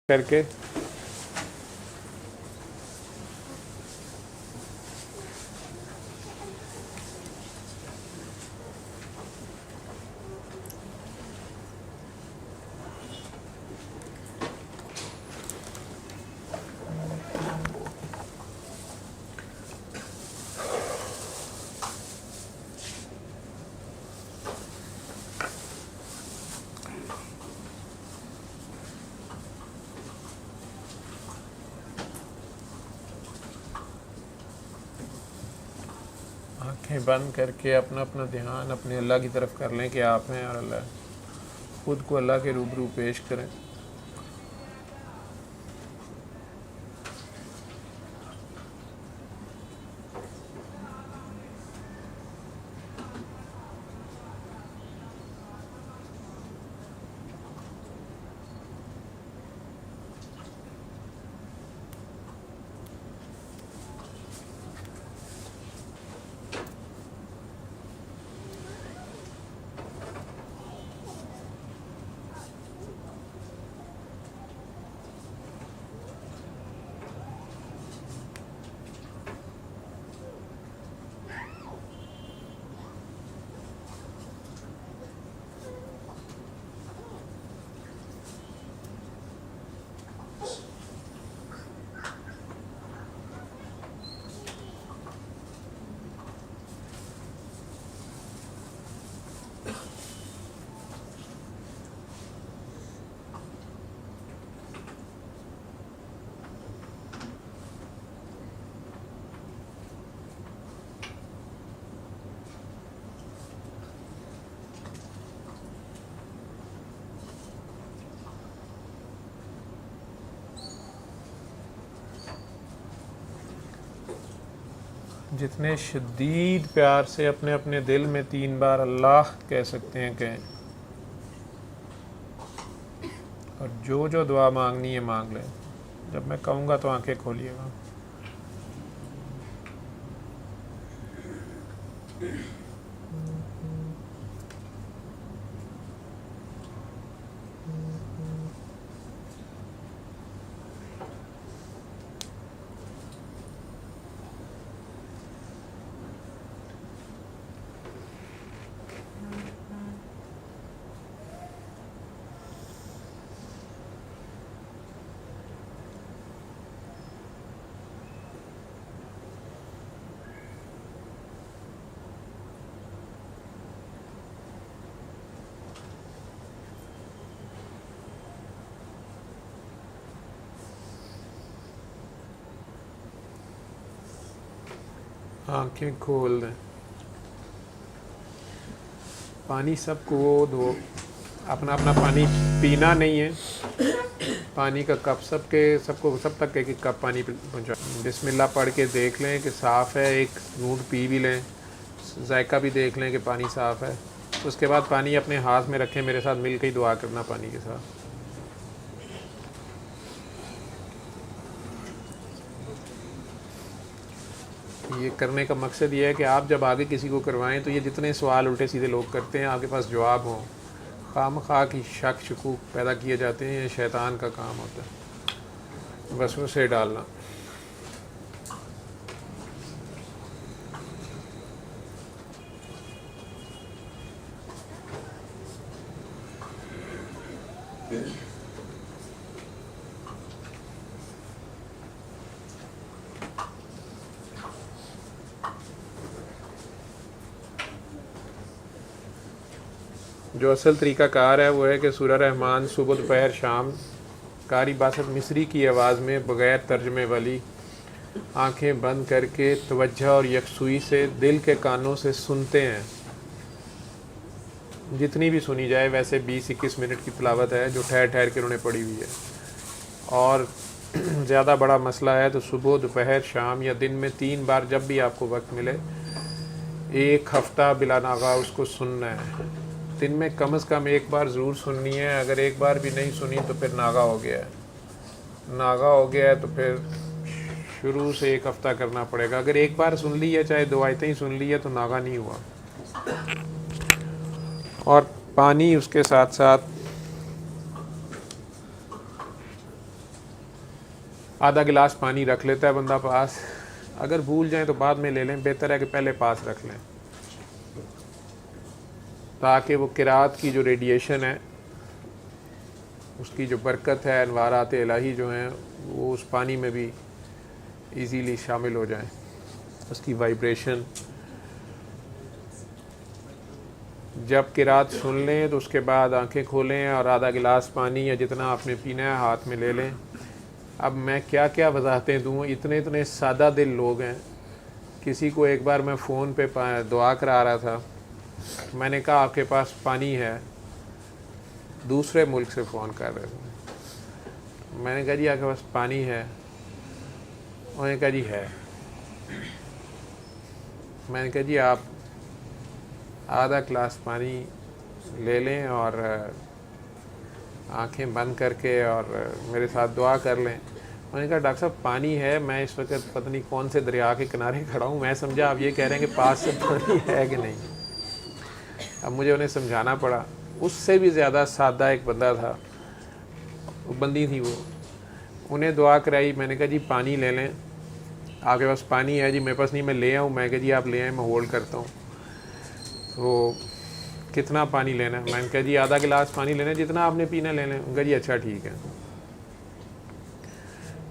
کر کے آنکھیں بند کر کے اپنا اپنا دھیان اپنے اللہ کی طرف کر لیں کہ آپ ہیں اور اللہ خود کو اللہ کے روبرو پیش کریں. جتنے شدید پیار سے اپنے اپنے دل میں 3 بار اللہ کہہ سکتے ہیں کہیں، اور جو دعا مانگنی ہے مانگ لیں. جب میں کہوں گا تو آنکھیں کھولیے گا. آنکھیں کھول دیں. پانی سب کو دو. اپنا اپنا پانی پینا نہیں ہے. پانی کا کپ سب تک ایک کپ پانی پہنچا. بسم اللہ پڑھ کے دیکھ لیں کہ صاف ہے. ایک گھونٹ پی بھی لیں. ذائقہ بھی دیکھ لیں کہ پانی صاف ہے. اس کے بعد پانی اپنے ہاتھ میں رکھیں. میرے ساتھ مل کے ہی دعا کرنا پانی کے ساتھ. یہ کرنے کا مقصد یہ ہے کہ آپ جب آگے کسی کو کروائیں تو یہ جتنے سوال الٹے سیدھے لوگ کرتے ہیں آپ کے پاس جواب ہوں. خام خواہ کی شک شکوک پیدا کیے جاتے ہیں. یہ شیطان کا کام ہوتا ہے وسوسے ڈالنا. جو اصل طریقہ کار ہے وہ ہے کہ سورہ رحمان صبح دوپہر شام قاری باسط مصری کی آواز میں بغیر ترجمے والی آنکھیں بند کر کے توجہ اور یکسوئی سے دل کے کانوں سے سنتے ہیں. جتنی بھی سنی جائے. ویسے 20-21 منٹ کی تلاوت ہے جو ٹھہر کے انہوں نے پڑھی ہوئی ہے. اور زیادہ بڑا مسئلہ ہے تو صبح دوپہر شام یا دن میں 3 بار جب بھی آپ کو وقت ملے 1 ہفتہ بلا ناغہ اس کو سننا ہے. دن میں کم از کم 1 بار ضرور سننی ہے. اگر 1 بار بھی نہیں سنی تو پھر ناغہ ہو گیا ہے. تو پھر شروع سے 1 ہفتہ کرنا پڑے گا. اگر 1 بار سن لی ہے چاہے 2 آیتیں ہی سن لی ہے تو ناغہ نہیں ہوا. اور پانی اس کے ساتھ ساتھ آدھا گلاس پانی رکھ لیتا ہے بندہ پاس، اگر بھول جائیں تو بعد میں لے لیں، بہتر ہے کہ پہلے پاس رکھ لیں تاکہ وہ قرات کی جو ریڈیشن ہے اس کی جو برکت ہے، انوارات الہی جو ہیں وہ اس پانی میں بھی ایزیلی شامل ہو جائیں، اس کی وائبریشن۔ جب قرات سن لیں تو اس کے بعد آنکھیں کھولیں اور آدھا گلاس پانی یا جتنا آپ نے پینا ہے ہاتھ میں لے لیں۔ اب میں کیا کیا وضاحتیں دوں، اتنے سادہ دل لوگ ہیں۔ کسی کو ایک بار میں فون پہ دعا کرا رہا تھا، میں نے کہا آپ کے پاس پانی ہے، دوسرے ملک سے فون کر رہے تھے، میں نے کہا جی آپ کے پاس پانی ہے، انہوں نے کہا جی ہے، میں نے کہا جی آپ آدھا گلاس پانی لے لیں اور آنکھیں بند کر کے اور میرے ساتھ دعا کر لیں۔ انہوں نے کہا ڈاکٹر صاحب پانی ہے، میں اس وقت پتہ نہیں کون سے دریا کے کنارے کھڑا ہوں، میں سمجھا آپ یہ کہہ رہے ہیں کہ پاس سے پانی ہے کہ نہیں۔ اب مجھے انہیں سمجھانا پڑا۔ اس سے بھی زیادہ سادہ ایک بندہ تھا، وہ بندی تھی، وہ انہیں دعا کرائی، میں نے کہا جی پانی لے لیں، آپ کے پاس پانی ہے؟ جی میرے پاس نہیں، میں لے آؤں۔ میں کہا جی آپ لے آئیں، میں ہولڈ کرتا ہوں۔ تو کتنا پانی لینا ہے؟ میں نے کہا جی آدھا گلاس پانی لینا ہے، جتنا آپ نے پینا لے لیں۔ انہوں نے کہا جی اچھا ٹھیک ہے۔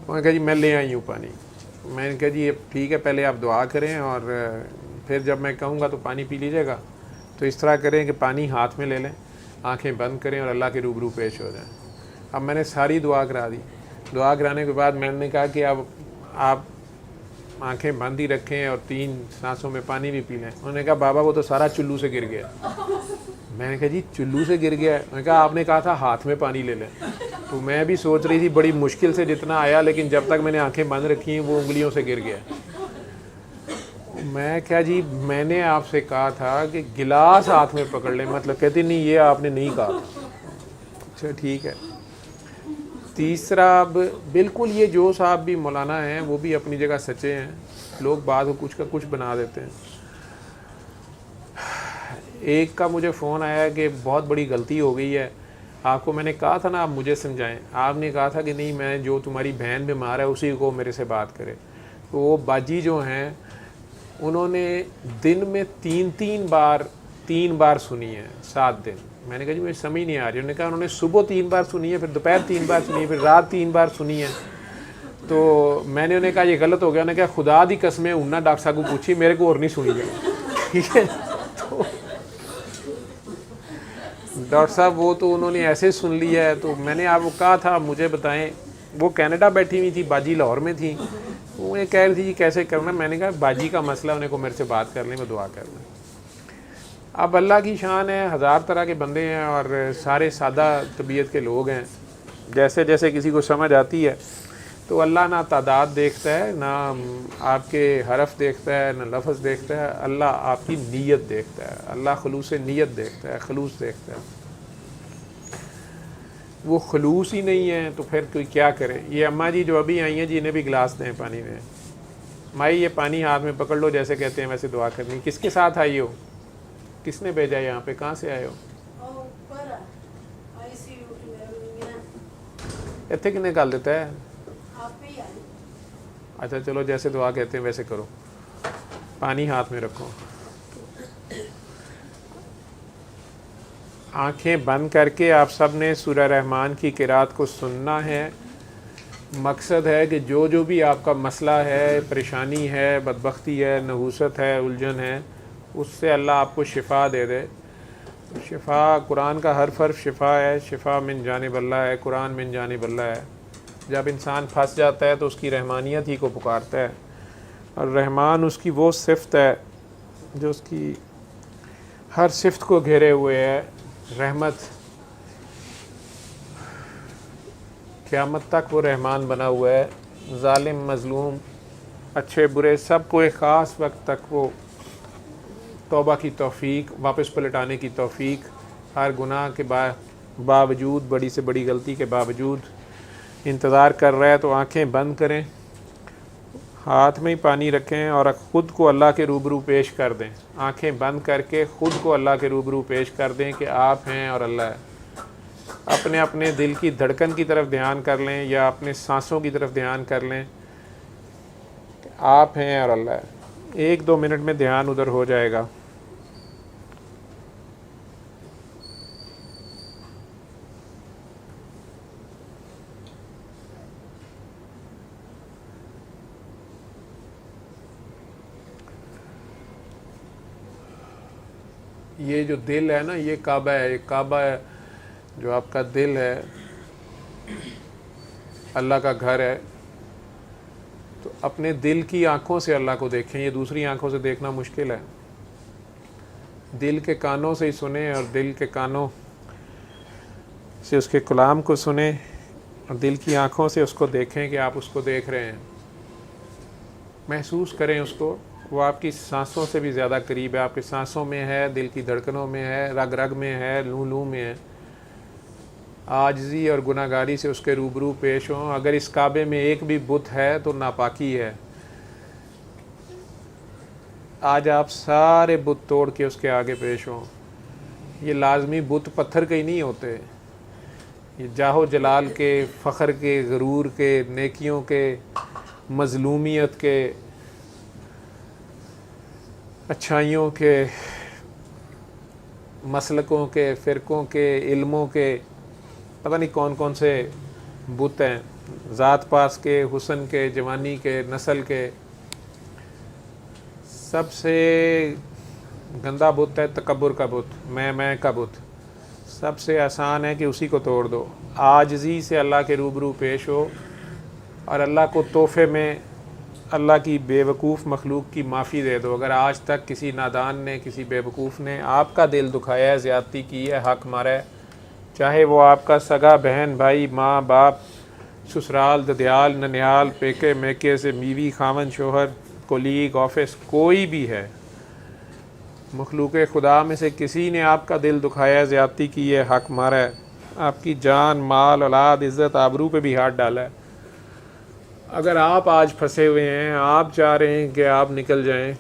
انہوں نے کہا جی میں لے آئی ہوں پانی۔ میں نے کہا جی ٹھیک ہے، پہلے آپ دعا کریں اور پھر جب میں کہوں گا تو پانی پی لیجیے گا۔ تو اس طرح کریں کہ پانی ہاتھ میں لے لیں، آنکھیں بند کریں اور اللہ کے روبرو پیش ہو جائیں۔ اب میں نے ساری دعا کرا دی۔ دعا کرانے کے بعد میں نے کہا کہ اب آپ آنکھیں بند ہی رکھیں اور 3 سانسوں میں پانی بھی پی لیں۔ انہوں نے کہا بابا وہ تو سارا چلو سے گر گیا۔ میں نے کہا جی چلو سے گر گیا ہے؟ انہوں نے کہا آپ نے کہا تھا ہاتھ میں پانی لے لیں۔ تو میں بھی سوچ رہی تھی بڑی مشکل سے جتنا آیا، لیکن جب تک میں نے آنکھیں بند رکھی ہیں وہ انگلیوں سے گر گیا۔ میں کہا جی میں نے آپ سے کہا تھا کہ گلاس ہاتھ میں پکڑ لیں، مطلب کہتی نہیں یہ آپ نے نہیں کہا تھا۔ اچھا ٹھیک ہے۔ تیسرا، بالکل یہ جو صاحب بھی مولانا ہیں وہ بھی اپنی جگہ سچے ہیں، لوگ بعد کو کچھ کا کچھ بنا دیتے ہیں۔ ایک کا مجھے فون آیا کہ بہت بڑی غلطی ہو گئی ہے، آپ کو میں نے کہا تھا نا آپ مجھے سمجھائیں، آپ نے کہا تھا کہ نہیں میں جو تمہاری بہن بیمار ہے اسی کو میرے سے بات کرے۔ تو وہ باجی جو ہیں انہوں نے دن میں 3 بار سنی ہے 7 دن۔ میں نے کہا جی مجھے سمجھ نہیں آ رہی۔ انہوں نے کہا انہوں نے صبح 3 بار سنی ہے، پھر دوپہر 3 بار سنی ہے، پھر رات 3 بار سنی ہے۔ تو میں نے انہیں کہا یہ غلط ہو گیا۔ انہوں نے کہا خدا دی قسمیں انہوں ڈاکٹر صاحب کو پوچھی، میرے کو اور نہیں سنی جائے۔ ٹھیک ہے، تو ڈاکٹر صاحب وہ تو انہوں نے ایسے سن لیا ہے۔ تو میں نے آپ کو کہا تھا مجھے بتائیں، وہ کینیڈا بیٹھی ہوئی تھی، باجی لاہور میں تھی، وہ یہ کہہ رہی تھی جی کیسے کرنا۔ میں نے کہا باجی کا مسئلہ، انہیں کو میرے سے بات کر لیں، میں دعا کر لیں۔ اب اللہ کی شان ہے، 1000 طرح کے بندے ہیں اور سارے سادہ طبیعت کے لوگ ہیں۔ جیسے جیسے کسی کو سمجھ آتی ہے تو اللہ نہ تعداد دیکھتا ہے، نہ آپ کے حرف دیکھتا ہے، نہ لفظ دیکھتا ہے، اللہ آپ کی نیت دیکھتا ہے، اللہ خلوص نیت دیکھتا ہے، خلوص دیکھتا ہے۔ وہ خلوص ہی نہیں ہے تو پھر کوئی کیا کرے۔ یہ اماں جی جو ابھی آئی ہیں جی انہیں بھی گلاس دیں پانی میں۔ مائی یہ پانی ہاتھ میں پکڑ لو، جیسے کہتے ہیں ویسے دعا کرنی۔ کس کے ساتھ آئی ہو؟ کس نے بھیجا یہاں پہ؟ کہاں سے آئے ہو؟ اتنے کنے گل دیتا ہے؟ اچھا چلو جیسے دعا کہتے ہیں ویسے کرو، پانی ہاتھ میں رکھو، آنکھیں بند کر کے آپ سب نے سورہ رحمان کی قرات کو سننا ہے۔ مقصد ہے کہ جو بھی آپ کا مسئلہ ہے، پریشانی ہے، بدبختی ہے، نحوست ہے، الجھن ہے، اس سے اللہ آپ کو شفا دے دے۔ شفا قرآن کا ہر حرف شفا ہے، شفا من جانب اللہ ہے، قرآن من جانب اللہ ہے۔ جب انسان پھنس جاتا ہے تو اس کی رحمانیت ہی کو پکارتا ہے، اور رحمان اس کی وہ صفت ہے جو اس کی ہر صفت کو گھیرے ہوئے ہے۔ رحمت قیامت تک وہ رحمان بنا ہوا ہے، ظالم مظلوم اچھے برے سب کو ایک خاص وقت تک وہ توبہ کی توفیق، واپس پلٹانے کی توفیق، ہر گناہ کے باوجود، بڑی سے بڑی غلطی کے باوجود انتظار کر رہا ہے۔ تو آنکھیں بند کریں، ہاتھ میں ہی پانی رکھیں اور خود کو اللہ کے روبرو پیش کر دیں۔ آنکھیں بند کر کے خود کو اللہ کے روبرو پیش کر دیں کہ آپ ہیں اور اللہ ہے۔ اپنے اپنے دل کی دھڑکن کی طرف دھیان کر لیں یا اپنے سانسوں کی طرف دھیان کر لیں کہ آپ ہیں اور اللہ ہے. 1-2 منٹ میں دھیان ادھر ہو جائے گا. یہ جو دل ہے نا، یہ کعبہ ہے. یہ کعبہ ہے جو آپ کا دل ہے، اللہ کا گھر ہے. تو اپنے دل کی آنکھوں سے اللہ کو دیکھیں. یہ دوسری آنکھوں سے دیکھنا مشکل ہے. دل کے کانوں سے ہی سنیں اور دل کے کانوں سے اس کے کلام کو سنیں اور دل کی آنکھوں سے اس کو دیکھیں کہ آپ اس کو دیکھ رہے ہیں. محسوس کریں اس کو. وہ آپ کی سانسوں سے بھی زیادہ قریب ہے. آپ کی سانسوں میں ہے، دل کی دھڑکنوں میں ہے، رگ رگ میں ہے، لوں لوں میں ہے. عاجزی اور گناہگاری سے اس کے روبرو پیش ہوں. اگر اس کعبے میں ایک بھی بت ہے تو ناپاکی ہے. آج آپ سارے بت توڑ کے اس کے آگے پیش ہوں. یہ لازمی بت پتھر کے ہی نہیں ہوتے. یہ جاہ و جلال کے، فخر کے، غرور کے، نیکیوں کے، مظلومیت کے، اچھائیوں کے، مسلکوں کے، فرقوں کے، علموں کے، پتہ نہیں کون کون سے بت ہیں. ذات پاس کے، حسن کے، جوانی کے، نسل کے. سب سے گندا بت ہے تکبر کا بت، میں کا بت. سب سے آسان ہے کہ اسی کو توڑ دو. عاجزی سے اللہ کے روبرو پیش ہو اور اللہ کو تحفے میں اللہ کی بے وقوف مخلوق کی معافی دے دو. اگر آج تک کسی نادان نے، کسی بے وقوف نے آپ کا دل دکھایا ہے، زیادتی کی ہے، حق مارا ہے، چاہے وہ آپ کا سگا بہن، بھائی، ماں، باپ، سسرال، ددیال، ننیال، پیکے میکے سے بیوی، خاوند، شوہر، کولیگ، آفس، کوئی بھی ہے، مخلوق خدا میں سے کسی نے آپ کا دل دکھایا ہے، زیادتی کی ہے، حق مارا ہے، آپ کی جان، مال، اولاد، عزت، آبرو پہ بھی ہاتھ ڈالا ہے. اگر آپ آج پھنسے ہوئے ہیں، آپ چاہ رہے ہیں کہ آپ نکل جائیں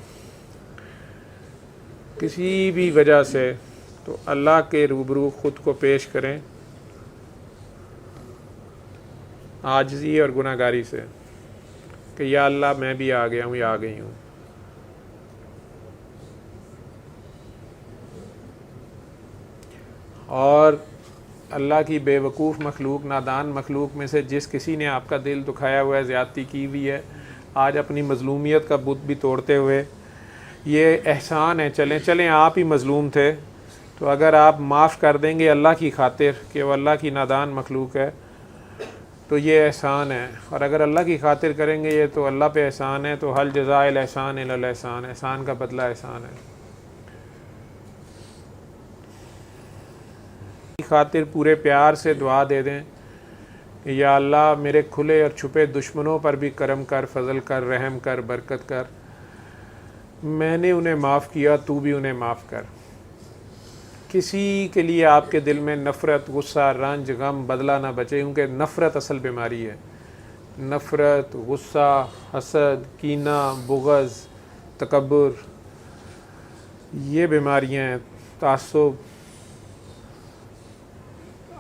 کسی بھی وجہ سے، تو اللہ کے روبرو خود کو پیش کریں عاجزی اور گناہگاری سے کہ یا اللہ میں بھی آ گیا ہوں یا آ گئی ہوں. اور اللہ کی بے وقوف مخلوق، نادان مخلوق میں سے جس کسی نے آپ کا دل دکھایا ہوا ہے، زیادتی کی ہوئی ہے، آج اپنی مظلومیت کا بت بھی توڑتے ہوئے، یہ احسان ہے. چلیں آپ ہی مظلوم تھے، تو اگر آپ معاف کر دیں گے اللہ کی خاطر کہ وہ اللہ کی نادان مخلوق ہے تو یہ احسان ہے. اور اگر اللہ کی خاطر کریں گے یہ تو اللہ پہ احسان ہے. تو حل جزاء الاحسان الا الاحسان، احسان کا بدلہ احسان ہے. خاطر پورے پیار سے دعا دے دیں کہ یا اللہ میرے کھلے اور چھپے دشمنوں پر بھی کرم کر، فضل کر، رحم کر، برکت کر. میں نے انہیں معاف کیا، تو بھی انہیں معاف کر. کسی کے لیے آپ کے دل میں نفرت، غصہ، رنج، غم، بدلہ نہ بچے، کیونکہ نفرت اصل بیماری ہے. نفرت، غصہ، حسد، کینہ، بغض، تکبر، یہ بیماریاں ہیں. تعصب.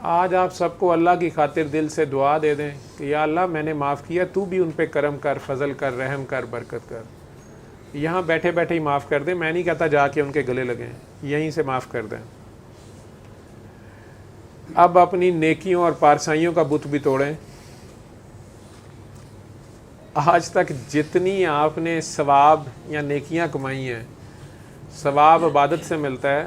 آج آپ سب کو اللہ کی خاطر دل سے دعا دے دیں کہ یا اللہ میں نے معاف کیا، تو بھی ان پہ کرم کر، فضل کر، رحم کر، برکت کر. یہاں بیٹھے بیٹھے ہی معاف کر دیں. میں نہیں کہتا جا کے ان کے گلے لگیں، یہیں سے معاف کر دیں. اب اپنی نیکیوں اور پارسائیوں کا بت بھی توڑیں. آج تک جتنی آپ نے ثواب یا نیکیاں کمائی ہیں، ثواب عبادت سے ملتا ہے.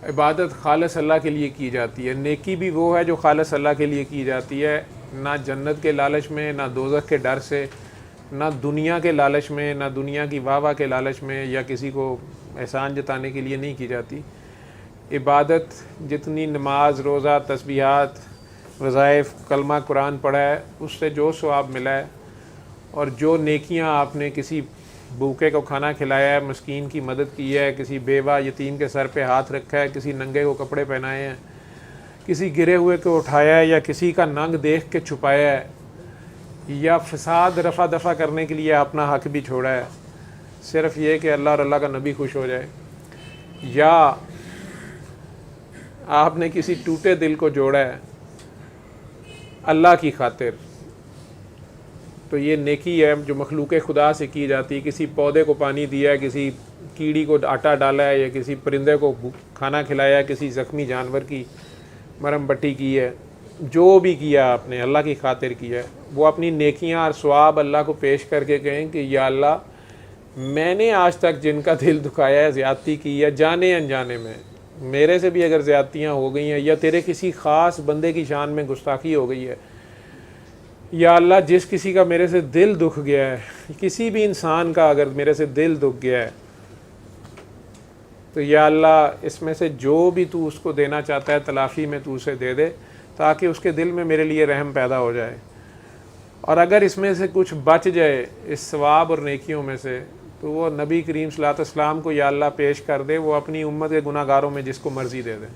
عبادت خالص اللہ کے لیے کی جاتی ہے. نیکی بھی وہ ہے جو خالص اللہ کے لیے کی جاتی ہے، نہ جنت کے لالچ میں، نہ دوزخ کے ڈر سے، نہ دنیا کے لالچ میں، نہ دنیا کی واہ واہ کے لالچ میں، یا کسی کو احسان جتانے کے لیے نہیں کی جاتی. عبادت جتنی نماز، روزہ، تسبیحات، وظائف، کلمہ قرآن پڑھا ہے، اس سے جو ثواب ملا ہے، اور جو نیکیاں آپ نے کسی بھوکے کو کھانا کھلایا ہے، مسکین کی مدد کی ہے، کسی بیوہ یتیم کے سر پہ ہاتھ رکھا ہے، کسی ننگے کو کپڑے پہنائے ہیں، کسی گرے ہوئے کو اٹھایا ہے، یا کسی کا ننگ دیکھ کے چھپایا ہے، یا فساد رفع دفع کرنے کے لیے اپنا حق بھی چھوڑا ہے، صرف یہ کہ اللہ اور اللہ کا نبی خوش ہو جائے، یا آپ نے کسی ٹوٹے دل کو جوڑا ہے اللہ کی خاطر، تو یہ نیکی ہے جو مخلوق خدا سے کی جاتی ہے. کسی پودے کو پانی دیا ہے، کسی کیڑی کو آٹا ڈالا ہے، یا کسی پرندے کو کھانا کھلایا ہے، کسی زخمی جانور کی مرہم پٹی کی ہے، جو بھی کیا آپ نے اللہ کی خاطر کیا ہے، وہ اپنی نیکیاں اور ثواب اللہ کو پیش کر کے کہیں کہ یا اللہ میں نے آج تک جن کا دل دکھایا ہے، زیادتی کی ہے جانے انجانے میں، میرے سے بھی اگر زیادتیاں ہو گئی ہیں یا تیرے کسی خاص بندے کی شان میں گستاخی ہو گئی ہے، یا اللہ جس کسی کا میرے سے دل دکھ گیا ہے، کسی بھی انسان کا اگر میرے سے دل دکھ گیا ہے، تو یا اللہ اس میں سے جو بھی تو اس کو دینا چاہتا ہے تلافی میں تو اسے دے دے، تاکہ اس کے دل میں میرے لیے رحم پیدا ہو جائے. اور اگر اس میں سے کچھ بچ جائے اس ثواب اور نیکیوں میں سے، تو وہ نبی کریم صلی اللہ علیہ وسلم کو یا اللہ پیش کر دے، وہ اپنی امت کے گناہ گاروں میں جس کو مرضی دے دے.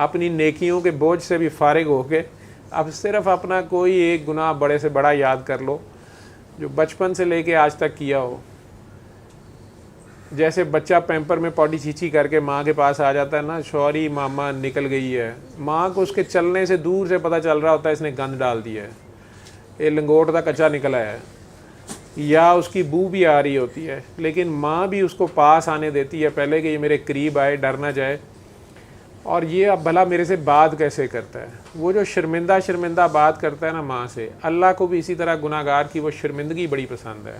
اپنی نیکیوں کے بوجھ سے بھی فارغ ہو کے اب صرف اپنا کوئی ایک گناہ بڑے سے بڑا یاد کر لو جو بچپن سے لے کے آج تک کیا ہو. جیسے بچہ پیمپر میں پوٹی چیچی کر کے ماں کے پاس آ جاتا ہے نا، شوری ماما نکل گئی ہے، ماں کو اس کے چلنے سے دور سے پتہ چل رہا ہوتا ہے اس نے گند ڈال دیا ہے، یہ لنگوٹ کا کچا نکلا ہے، یا اس کی بو بھی آ رہی ہوتی ہے، لیکن ماں بھی اس کو پاس آنے دیتی ہے پہلے کہ یہ میرے قریب آئے، ڈر نہ جائے. اور یہ اب بھلا میرے سے بات کیسے کرتا ہے، وہ جو شرمندہ بات کرتا ہے نا ماں سے، اللہ کو بھی اسی طرح گناہ گار کی وہ شرمندگی بڑی پسند ہے.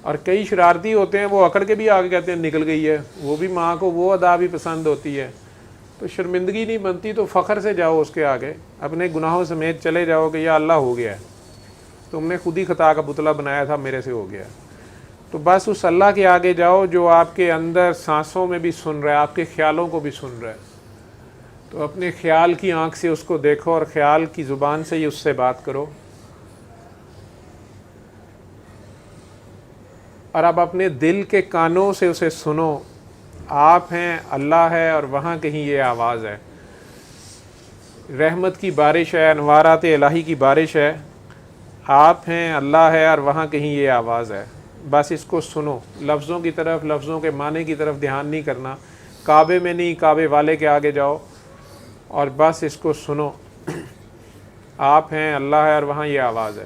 اور کئی شرارتی ہوتے ہیں، وہ اکڑ کے بھی آگے کہتے ہیں نکل گئی ہے، وہ بھی ماں کو وہ ادا بھی پسند ہوتی ہے. تو شرمندگی نہیں بنتی تو فخر سے جاؤ اس کے آگے، اپنے گناہوں سمیت چلے جاؤ کہ یا اللہ ہو گیا ہے، تم نے خود ہی خطا کا پتلا بنایا تھا، میرے سے ہو گیا. تو بس اس اللہ کے آگے جاؤ جو آپ کے اندر سانسوں میں بھی سن رہا ہے، آپ کے خیالوں کو بھی سن رہا ہے. تو اپنے خیال کی آنکھ سے اس کو دیکھو اور خیال کی زبان سے ہی اس سے بات کرو. اور اب اپنے دل کے کانوں سے اسے سنو، آپ ہیں، اللہ ہے، اور وہاں کہیں یہ آواز ہے. رحمت کی بارش ہے، انوارات الہی کی بارش ہے، آپ ہیں، اللہ ہے، اور وہاں کہیں یہ آواز ہے. بس اس کو سنو، لفظوں کی طرف، لفظوں کے معنی کی طرف دھیان نہیں کرنا، کعبے میں نہیں، کعبے والے کے آگے جاؤ اور بس اس کو سنو، آپ ہیں، اللہ ہے، اور وہاں یہ آواز ہے.